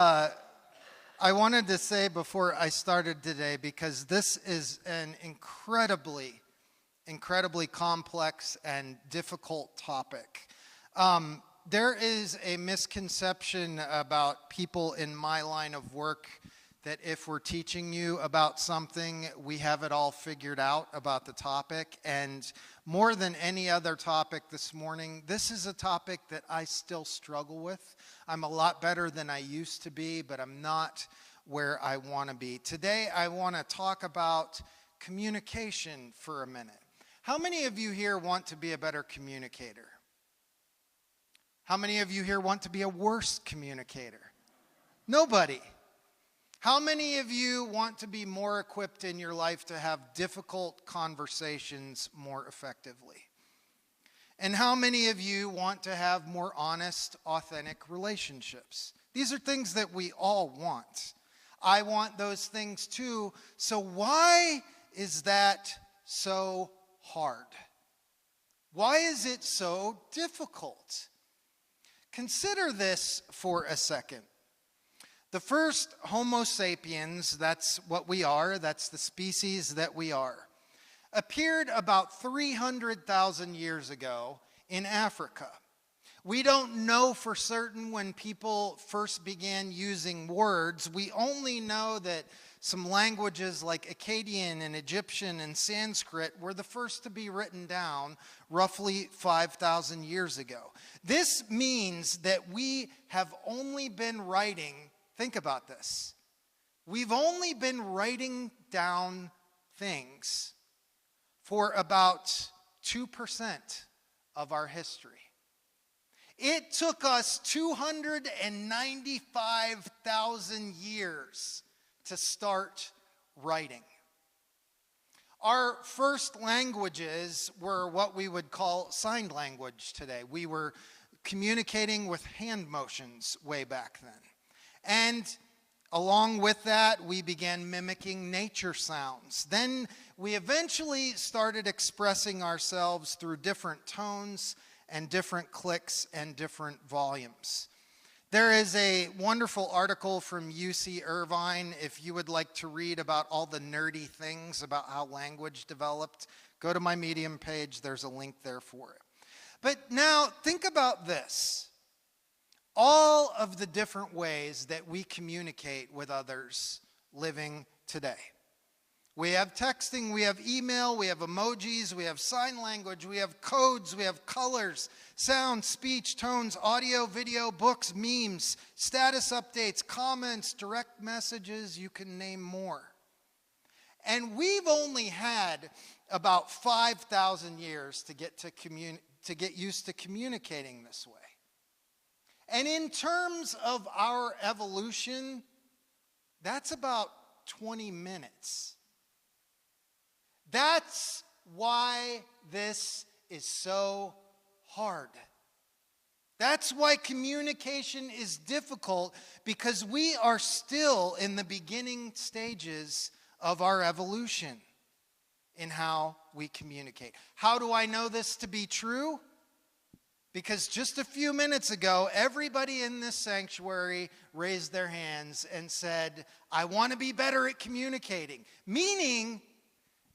I wanted to say before I started today, because this is an incredibly complex and difficult topic. There is a misconception about people in my line of work that if we're teaching you about something, we have it all figured out about the topic. And more than any other topic this morning, this is a topic that I still struggle with. I'm a lot better than I used to be, but I'm not where I want to be. Today, I want to talk about communication for a minute. How many of you here want to be a better communicator? How many of you here want to be a worse communicator? Nobody. How many of you want to be more equipped in your life to have difficult conversations more effectively? And how many of you want to have more honest, authentic relationships? These are things that we all want. I want those things too. So why is that so hard? Why is it so difficult? Consider this for a second. The first Homo sapiens, that's what we are, that's the species that we are, appeared about 300,000 years ago in Africa. We don't know for certain when people first began using words. We only know that some languages like Akkadian and Egyptian and Sanskrit were the first to be written down roughly 5,000 years ago. This means that we have only been writing. Think about this. We've only been writing down things for about 2% of our history. It took us 295,000 years to start writing. Our first languages were what we would call sign language today. We were communicating with hand motions way back then. And along with that, we began mimicking nature sounds. Then we eventually started expressing ourselves through different tones and different clicks and different volumes. There is a wonderful article from UC Irvine. If you would like to read about all the nerdy things about how language developed, go to my Medium page. There's a link there for it. But now think about this. All of the different ways that we communicate with others living today. We have texting, we have email, we have emojis, we have sign language, we have codes, we have colors, sound, speech, tones, audio, video, books, memes, status updates, comments, direct messages, you can name more. And we've only had about 5,000 years to get used to communicating this way. And in terms of our evolution, that's about 20 minutes. That's why this is so hard. That's why communication is difficult, because we are still in the beginning stages of our evolution in how we communicate. How do I know this to be true? Because just a few minutes ago, everybody in this sanctuary raised their hands and said, I want to be better at communicating. Meaning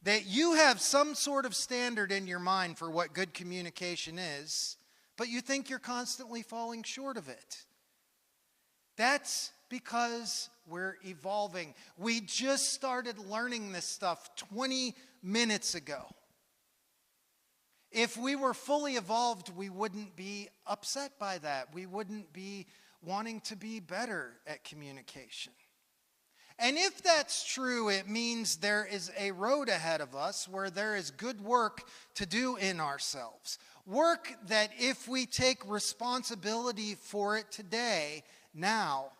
that you have some sort of standard in your mind for what good communication is, but you think you're constantly falling short of it. That's because we're evolving. We just started learning this stuff 20 minutes ago. If we were fully evolved, we wouldn't be upset by that. We wouldn't be wanting to be better at communication. And if that's true, it means there is a road ahead of us where there is good work to do in ourselves. Work that if we take responsibility for it today, now,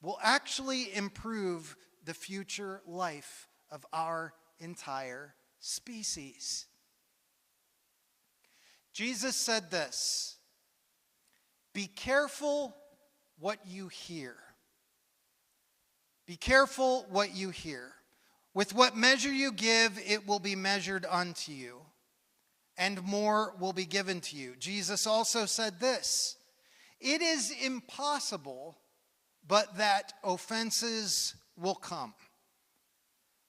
will actually improve the future life of our entire species. Jesus said this, be careful what you hear. Be careful what you hear. With what measure you give, it will be measured unto you, and more will be given to you. Jesus also said this, it is impossible but that offenses will come.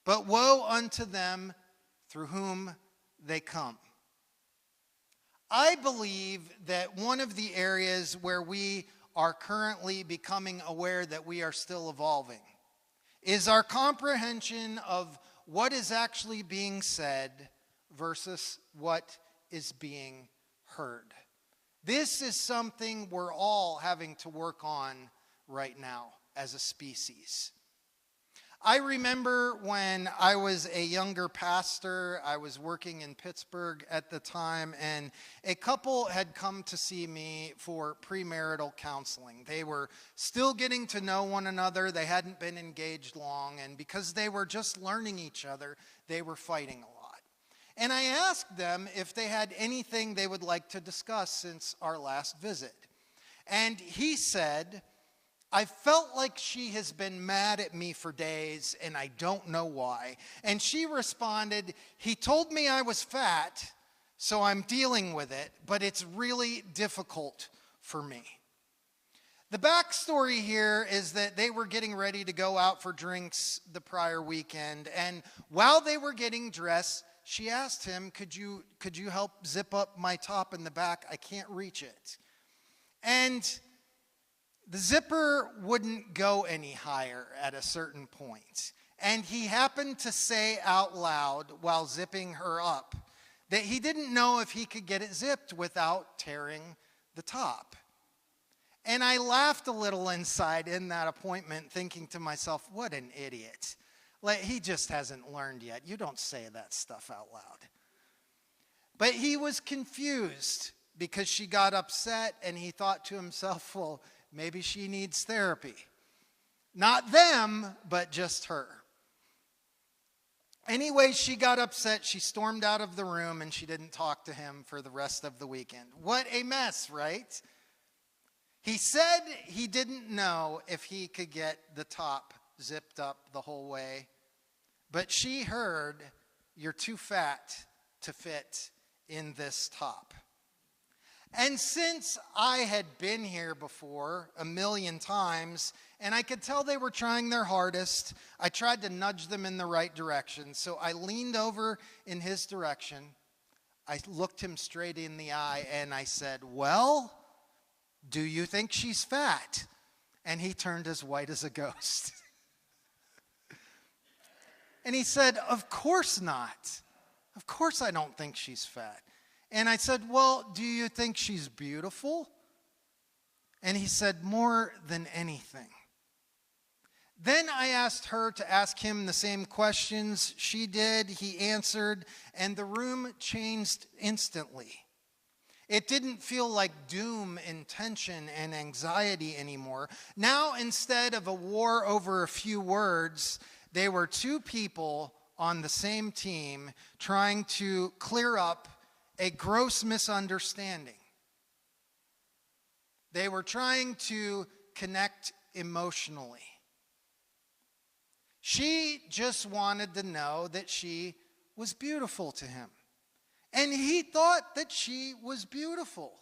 But woe unto them through whom they come. I believe that one of the areas where we are currently becoming aware that we are still evolving is our comprehension of what is actually being said versus what is being heard. This is something we're all having to work on right now as a species. I remember when I was a younger pastor, I was working in Pittsburgh at the time, and a couple had come to see me for premarital counseling. They were still getting to know one another. They hadn't been engaged long, and because they were just learning each other, they were fighting a lot. And I asked them if they had anything they would like to discuss since our last visit. And he said, I felt like she has been mad at me for days, and I don't know why. And she responded, he told me I was fat, so I'm dealing with it, but it's really difficult for me. The backstory here is that they were getting ready to go out for drinks the prior weekend, and while they were getting dressed, she asked him, could you help zip up my top in the back? I can't reach it. And the zipper wouldn't go any higher at a certain point. And he happened to say out loud while zipping her up that he didn't know if he could get it zipped without tearing the top. And I laughed a little inside in that appointment, thinking to myself, what an idiot. Like, he just hasn't learned yet. You don't say that stuff out loud. But he was confused because she got upset, and he thought to himself, well, maybe she needs therapy. Not them, but just her. Anyway, she got upset. She stormed out of the room, and she didn't talk to him for the rest of the weekend. What a mess, right? He said he didn't know if he could get the top zipped up the whole way, but she heard, you're too fat to fit in this top. And since I had been here before a million times, and I could tell they were trying their hardest, I tried to nudge them in the right direction. So I leaned over in his direction. I looked him straight in the eye, and I said, well, do you think she's fat? And he turned as white as a ghost. And he said, of course not. Of course I don't think she's fat. And I said, well, do you think she's beautiful? And he said, more than anything. Then I asked her to ask him the same questions she did. He answered, and the room changed instantly. It didn't feel like doom and tension and anxiety anymore. Now, instead of a war over a few words, they were two people on the same team trying to clear up a gross misunderstanding. They were trying to connect emotionally. She just wanted to know that she was beautiful to him. And he thought that she was beautiful.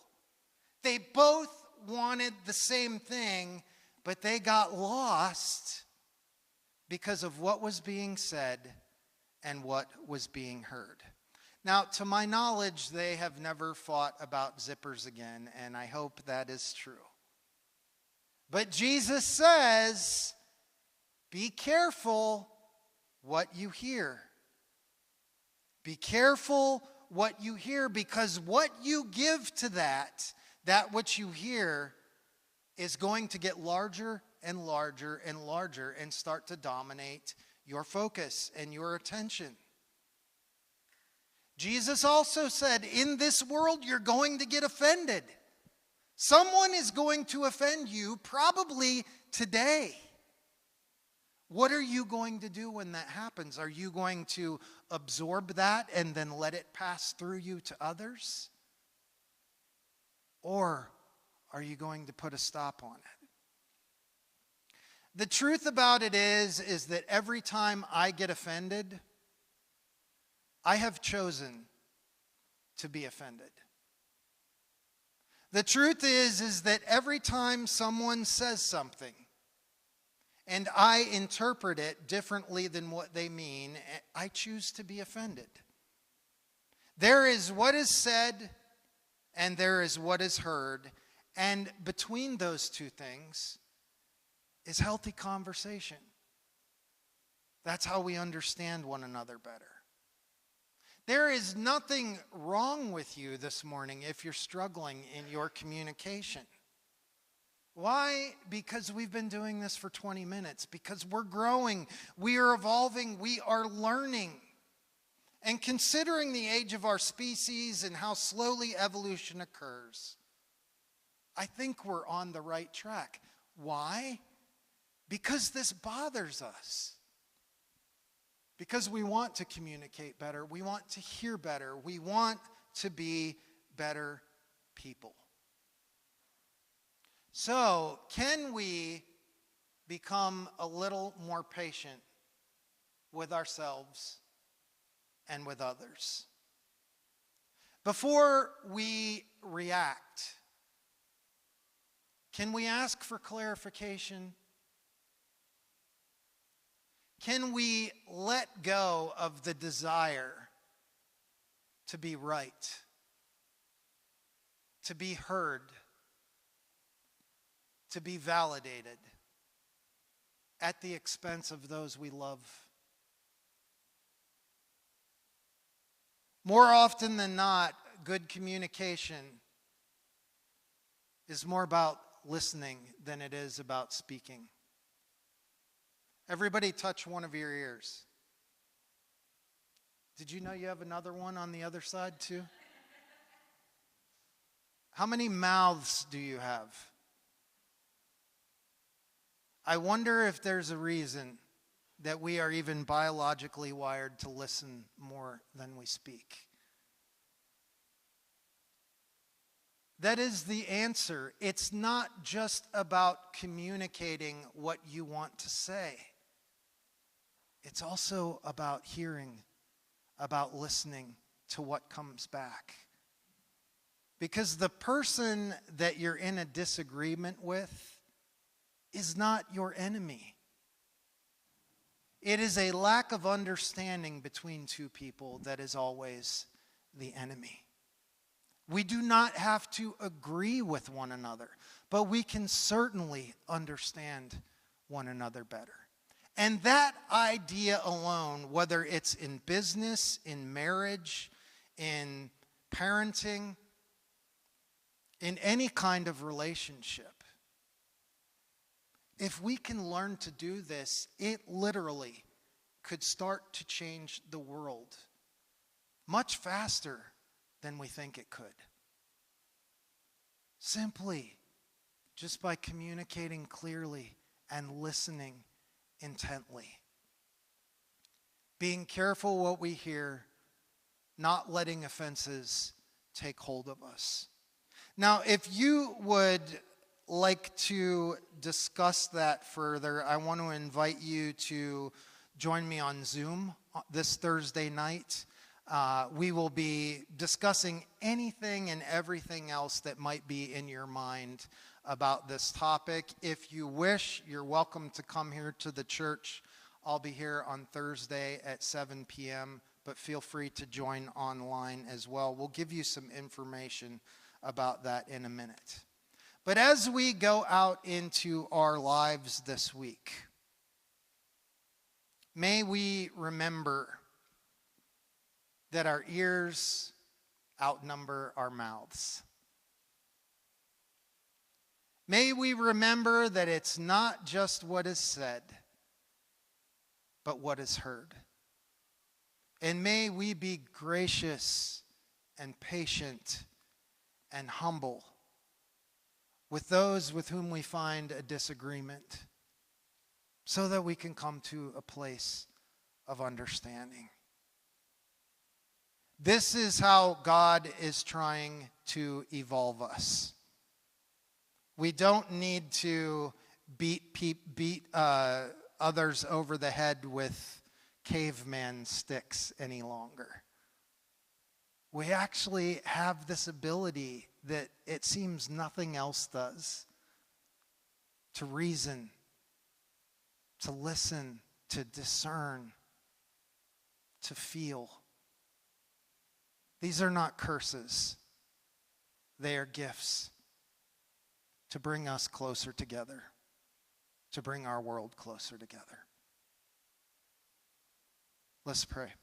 They both wanted the same thing, but they got lost because of what was being said and what was being heard. Now, to my knowledge, they have never fought about zippers again, and I hope that is true. But Jesus says, be careful what you hear. Be careful what you hear, because what you give to that which you hear, is going to get larger and larger and larger and start to dominate your focus and your attention. Jesus also said, in this world, you're going to get offended. Someone is going to offend you, probably today. What are you going to do when that happens? Are you going to absorb that and then let it pass through you to others? Or are you going to put a stop on it? The truth about it is that every time I get offended, I have chosen to be offended. The truth is that every time someone says something and I interpret it differently than what they mean, I choose to be offended. There is what is said and there is what is heard, and between those two things is healthy conversation. That's how we understand one another better. There is nothing wrong with you this morning if you're struggling in your communication. Why? Because we've been doing this for 20 minutes. Because we're growing, we are evolving, we are learning. And considering the age of our species and how slowly evolution occurs, I think we're on the right track. Why? Because this bothers us. Because we want to communicate better. We want to hear better. We want to be better people. So, can we become a little more patient with ourselves and with others? Before we react, can we ask for clarification? Can we let go of the desire to be right, to be heard, to be validated at the expense of those we love? More often than not, good communication is more about listening than it is about speaking. Everybody touch one of your ears. Did you know you have another one on the other side too? How many mouths do you have? I wonder if there's a reason that we are even biologically wired to listen more than we speak. That is the answer. It's not just about communicating what you want to say. It's also about hearing, about listening to what comes back. Because the person that you're in a disagreement with is not your enemy. It is a lack of understanding between two people that is always the enemy. We do not have to agree with one another, but we can certainly understand one another better. And that idea alone, whether it's in business, in marriage, in parenting, in any kind of relationship, if we can learn to do this, it literally could start to change the world much faster than we think it could. Simply just by communicating clearly and listening intently. Being careful what we hear, not letting offenses take hold of us. Now, if you would like to discuss that further, I want to invite you to join me on Zoom this Thursday night. We will be discussing anything and everything else that might be in your mind about this topic. If you wish, you're welcome to come here to the church. I'll be here on Thursday at 7 p.m., but feel free to join online as well. We'll give you some information about that in a minute. But as we go out into our lives this week, may we remember that our ears outnumber our mouths. May we remember that it's not just what is said, but what is heard. And may we be gracious and patient and humble with those with whom we find a disagreement, so that we can come to a place of understanding. This is how God is trying to evolve us. We don't need to beat others over the head with caveman sticks any longer. We actually have this ability that it seems nothing else does, to reason, to listen, to discern, to feel. These are not curses. They are gifts to bring us closer together, to bring our world closer together. Let's pray.